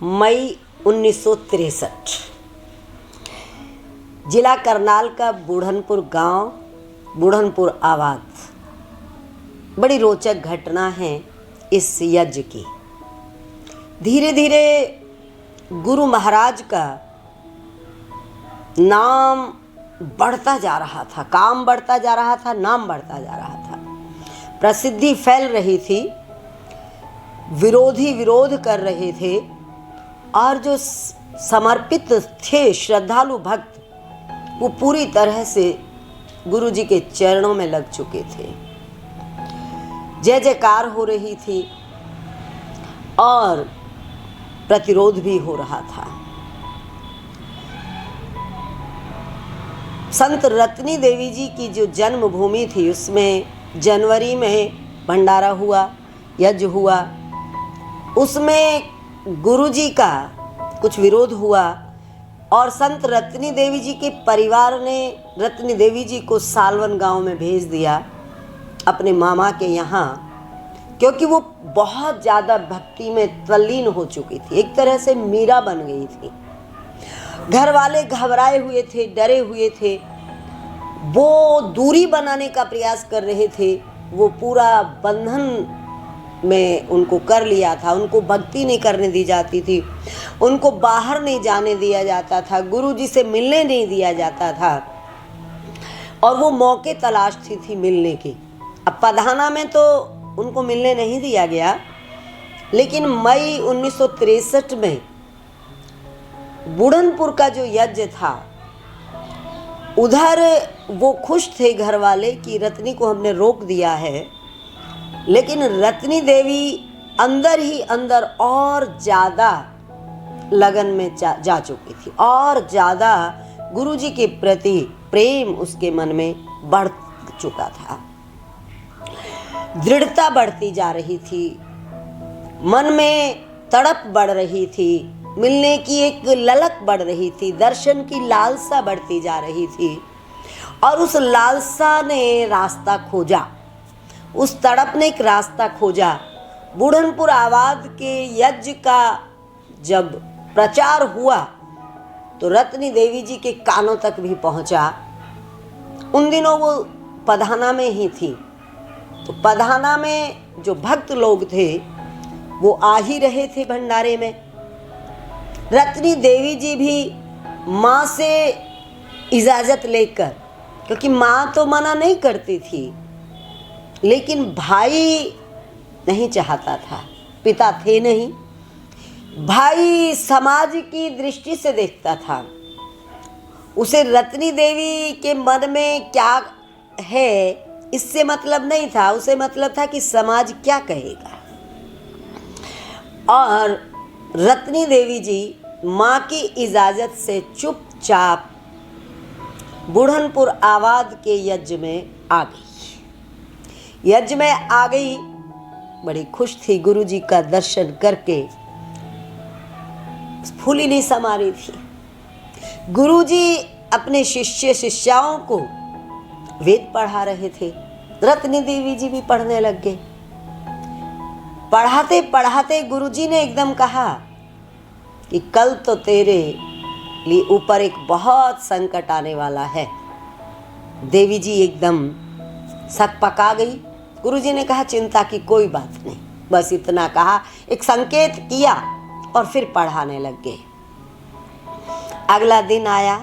मई 1963 जिला करनाल का बूढ़नपुर गांव, बूढ़नपुर आवाद। बड़ी रोचक घटना है इस यज्ञ की। धीरे धीरे गुरु महाराज का नाम बढ़ता जा रहा था, काम बढ़ता जा रहा था, नाम बढ़ता जा रहा था, प्रसिद्धि फैल रही थी, विरोधी विरोध कर रहे थे और जो समर्पित थे श्रद्धालु भक्त वो पूरी तरह से गुरु जी के चरणों में लग चुके थे। जय जयकार हो रही थी और प्रतिरोध भी हो रहा था। संत रत्नी देवी जी की जो जन्मभूमि थी उसमें जनवरी में भंडारा हुआ, यज्ञ हुआ। उसमें गुरु जी का कुछ विरोध हुआ और संत रत्नी देवी जी के परिवार ने रत्नी देवी जी को सालवन गांव में भेज दिया अपने मामा के यहाँ, क्योंकि वो बहुत ज़्यादा भक्ति में तल्लीन हो चुकी थी, एक तरह से मीरा बन गई थी। घर वाले घबराए हुए थे, डरे हुए थे, वो दूरी बनाने का प्रयास कर रहे थे। वो पूरा बंधन में उनको कर लिया था, उनको भक्ति नहीं करने दी जाती थी, उनको बाहर नहीं जाने दिया जाता था, गुरु जी से मिलने नहीं दिया जाता था और वो मौके तलाशती थी मिलने की। अब पधाना में तो उनको मिलने नहीं दिया गया, लेकिन मई 1963 में बूढ़नपुर का जो यज्ञ था उधर वो खुश थे घर वाले कि रत्नी को हमने रोक दिया है, लेकिन रत्नी देवी अंदर ही अंदर और ज़्यादा लगन में जा चुकी थी और ज़्यादा गुरु जी के प्रति प्रेम उसके मन में बढ़ चुका था। दृढ़ता बढ़ती जा रही थी, मन में तड़प बढ़ रही थी, मिलने की एक ललक बढ़ रही थी, दर्शन की लालसा बढ़ती जा रही थी और उस लालसा ने रास्ता खोजा, उस तड़प ने एक रास्ता खोजा। बूढ़नपुर आवाद के यज्ञ का जब प्रचार हुआ तो रत्नी देवी जी के कानों तक भी पहुंचा। उन दिनों वो पधाना में ही थी, तो पधाना में जो भक्त लोग थे वो आ ही रहे थे भंडारे में। रत्नी देवी जी भी माँ से इजाज़त लेकर, क्योंकि माँ तो मना नहीं करती थी, लेकिन भाई नहीं चाहता था, पिता थे नहीं, भाई समाज की दृष्टि से देखता था। उसे रत्नी देवी के मन में क्या है इससे मतलब नहीं था, उसे मतलब था कि समाज क्या कहेगा। और रत्नी देवी जी माँ की इजाज़त से चुपचाप बूढ़नपुर आवाद के यज्ञ में आ गई। यज्ञ में आ गई, बड़ी खुश थी, गुरु जी का दर्शन करके फूली नहीं समा रही थी। गुरु जी अपने शिष्य शिष्याओं को वेद पढ़ा रहे थे, रत्नी देवी जी भी पढ़ने लग गए। पढ़ाते पढ़ाते गुरु जी ने एकदम कहा कि कल तो तेरे लिए ऊपर एक बहुत संकट आने वाला है। देवी जी एकदम सकपका गई। गुरुजी ने कहा चिंता की कोई बात नहीं, बस इतना कहा, एक संकेत किया और फिर पढ़ाने लग गए। अगला दिन आया,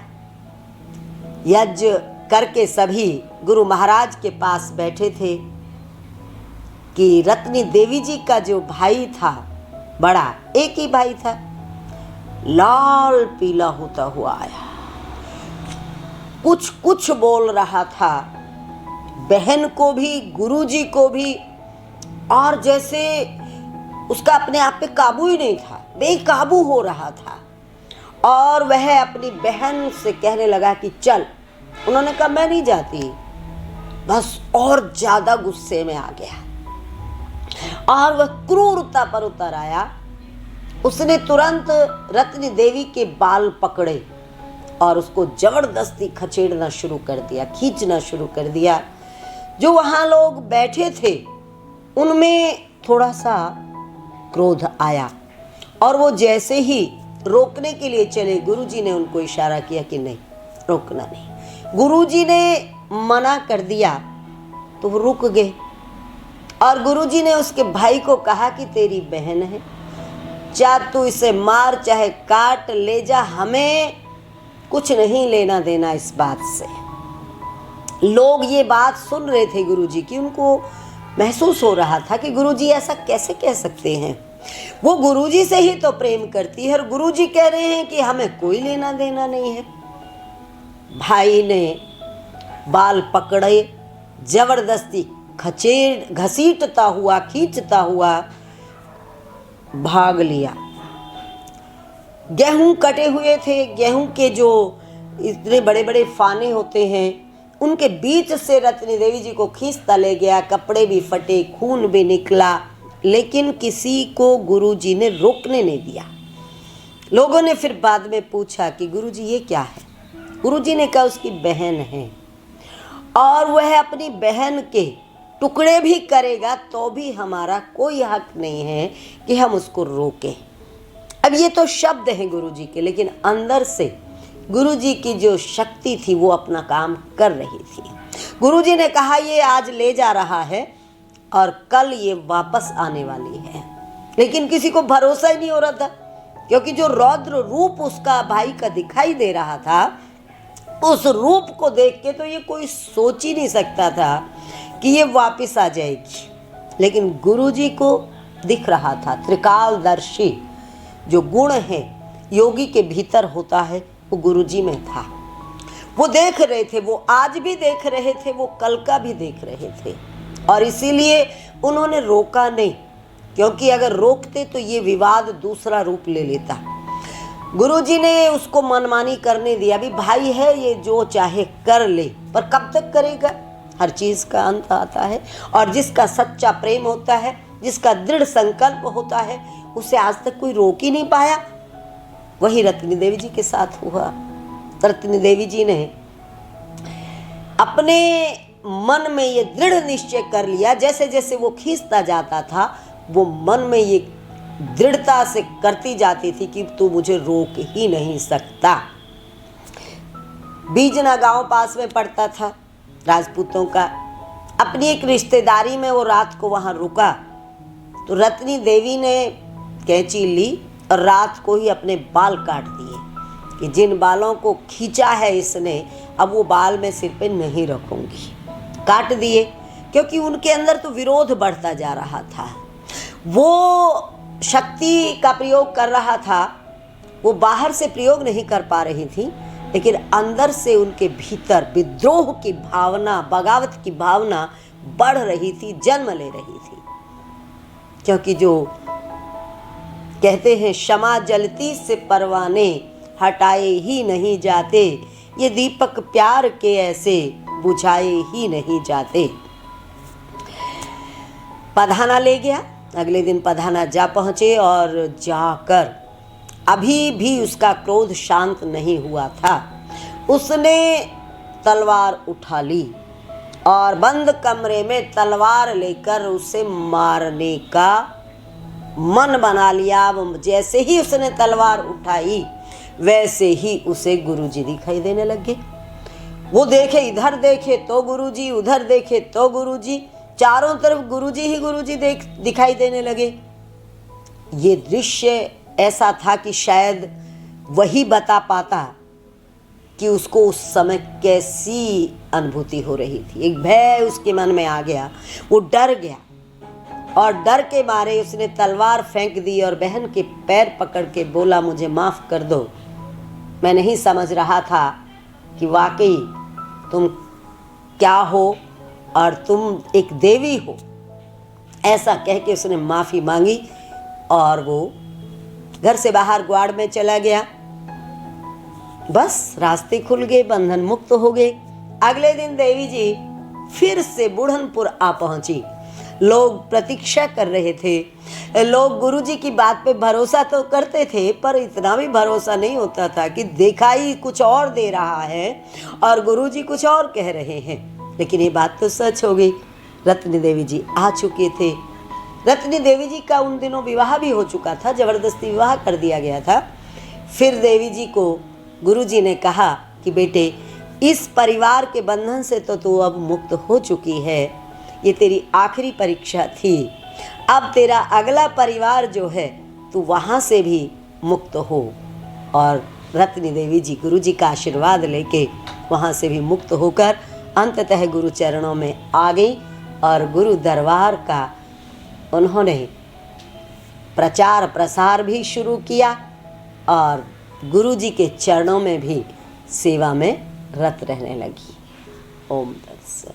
यज्ञ करके सभी गुरु महाराज के पास बैठे थे कि रत्नी देवी जी का जो भाई था, बड़ा एक ही भाई था, लाल पीला होता हुआ आया, कुछ कुछ बोल रहा था, बहन को भी गुरुजी को भी, और जैसे उसका अपने आप पे काबू ही नहीं था, बेकाबू हो रहा था। और वह अपनी बहन से कहने लगा कि चल। उन्होंने कहा मैं नहीं जाती, बस और ज्यादा गुस्से में आ गया और वह क्रूरता पर उतर आया। उसने तुरंत रत्नी देवी के बाल पकड़े और उसको जबरदस्ती खचेड़ना शुरू कर दिया, खींचना शुरू कर दिया। जो वहाँ लोग बैठे थे उनमें थोड़ा सा क्रोध आया और वो जैसे ही रोकने के लिए चले, गुरुजी ने उनको इशारा किया कि नहीं, रोकना नहीं। गुरुजी ने मना कर दिया तो वो रुक गए। और गुरुजी ने उसके भाई को कहा कि तेरी बहन है, चाहे तू इसे मार चाहे काट ले जा, हमें कुछ नहीं लेना देना इस बात से। लोग ये बात सुन रहे थे गुरुजी की, उनको महसूस हो रहा था कि गुरुजी ऐसा कैसे कह सकते हैं, वो गुरुजी से ही तो प्रेम करती है और गुरुजी कह रहे हैं कि हमें कोई लेना देना नहीं है। भाई ने बाल पकड़े, जबरदस्ती घसीटता हुआ, खींचता हुआ भाग लिया। गेहूं कटे हुए थे, गेहूं के जो इतने बड़े बड़े फाने होते हैं उनके बीच से रत्नी देवी जी को खींचता ले गया। कपड़े भी फटे, खून भी निकला, लेकिन किसी को गुरुजी ने रोकने नहीं दिया। लोगों ने फिर बाद में पूछा कि गुरुजी ये क्या है। गुरुजी ने कहा उसकी बहन है और वह अपनी बहन के टुकड़े भी करेगा तो भी हमारा कोई हक नहीं है कि हम उसको रोकें। अब ये तो शब्द हैं गुरुजी के, लेकिन अंदर से गुरुजी की जो शक्ति थी वो अपना काम कर रही थी। गुरुजी ने कहा ये आज ले जा रहा है और कल ये वापस आने वाली है, लेकिन किसी को भरोसा ही नहीं हो रहा था, क्योंकि जो रौद्र रूप उसका भाई का दिखाई दे रहा था, उस रूप को देख के तो ये कोई सोच ही नहीं सकता था कि ये वापस आ जाएगी। लेकिन गुरुजी को दिख रहा था, त्रिकालदर्शी जो गुण है योगी के भीतर होता है वो गुरुजी में था। वो देख रहे थे, वो आज भी देख रहे थे, वो कल का भी देख रहे थे, और इसीलिए उन्होंने रोका नहीं, क्योंकि अगर रोकते तो ये विवाद दूसरा रूप ले लेता। गुरुजी ने उसको मनमानी करने दिया। अभी भाई है, ये जो चाहे कर ले, पर कब तक करेगा? हर चीज़ का अंत आता है, और जिसका सच्चा प्रेम होता है, जिसका दृढ़ संकल्प होता है, उसे आज तक कोई रोक ही नहीं पाया। वही रत्नी देवी जी के साथ हुआ। रत्नी देवी जी ने अपने मन में ये दृढ़ निश्चय कर लिया, जैसे जैसे वो खींचता जाता था वो मन में ये दृढ़ता से करती जाती थी कि तू मुझे रोक ही नहीं सकता। बीजना गांव पास में पड़ता था राजपूतों का। अपनी एक रिश्तेदारी में वो रात को वहां रुका, तो रत्नी देवी ने कैंची ली और रात को ही अपने बाल काट दिए कि जिन बालों को खींचा है इसने, अब वो बाल मैं सिर पे नहीं रखूंगी। काट दिए, क्योंकि उनके अंदर तो विरोध बढ़ता जा रहा था। वो शक्ति का प्रयोग कर रहा था, वो बाहर से प्रयोग नहीं कर पा रही थी, लेकिन अंदर से उनके भीतर विद्रोह की भावना, बगावत की भावना बढ़ रही थी, जन्म ले रही थी। क्योंकि जो कहते हैं क्षमा जलती से परवाने हटाए ही नहीं जाते, ये दीपक प्यार के ऐसे बुझाए ही नहीं जाते। पधाना ले गया। अगले दिन पधाना जा पहुँचे और जाकर अभी भी उसका क्रोध शांत नहीं हुआ था। उसने तलवार उठा ली और बंद कमरे में तलवार लेकर उसे मारने का मन बना लिया। जैसे ही उसने तलवार उठाई वैसे ही उसे गुरुजी दिखाई देने लगे। वो देखे, इधर देखे तो गुरुजी, उधर देखे तो गुरुजी, चारों तरफ गुरुजी ही गुरुजी दिखाई देने लगे। ये दृश्य ऐसा था कि शायद वही बता पाता कि उसको उस समय कैसी अनुभूति हो रही थी। एक भय उसके मन में आ गया, वो डर गया और डर के मारे उसने तलवार फेंक दी और बहन के पैर पकड़ के बोला, मुझे माफ़ कर दो, मैं नहीं समझ रहा था कि वाकई तुम क्या हो और तुम एक देवी हो। ऐसा कह के उसने माफ़ी मांगी और वो घर से बाहर ग्वाड़ में चला गया। बस रास्ते खुल गए, बंधन मुक्त हो गए। अगले दिन देवी जी फिर से बुढ़नपुर आ पहुंची। लोग प्रतीक्षा कर रहे थे। लोग गुरुजी की बात पे भरोसा तो करते थे, पर इतना भी भरोसा नहीं होता था कि दिखाई कुछ और दे रहा है और गुरुजी कुछ और कह रहे हैं। लेकिन ये बात तो सच हो गई। रत्नी देवी जी आ चुके थे। रत्नी देवी जी का उन दिनों विवाह भी हो चुका था, जबरदस्ती विवाह कर दिया गया था। फिर देवी जी को गुरुजी ने कहा कि बेटे, इस परिवार के बंधन से तो तू अब मुक्त हो चुकी है, ये तेरी आखिरी परीक्षा थी। अब तेरा अगला परिवार जो है तू वहाँ से भी मुक्त हो। और रत्नी देवी जी गुरुजी का आशीर्वाद लेके वहाँ से भी मुक्त होकर अंततः गुरु चरणों में आ गई और गुरु दरबार का उन्होंने प्रचार प्रसार भी शुरू किया और गुरु जी के चरणों में भी सेवा में रत रहने लगी। ओम तत्सत।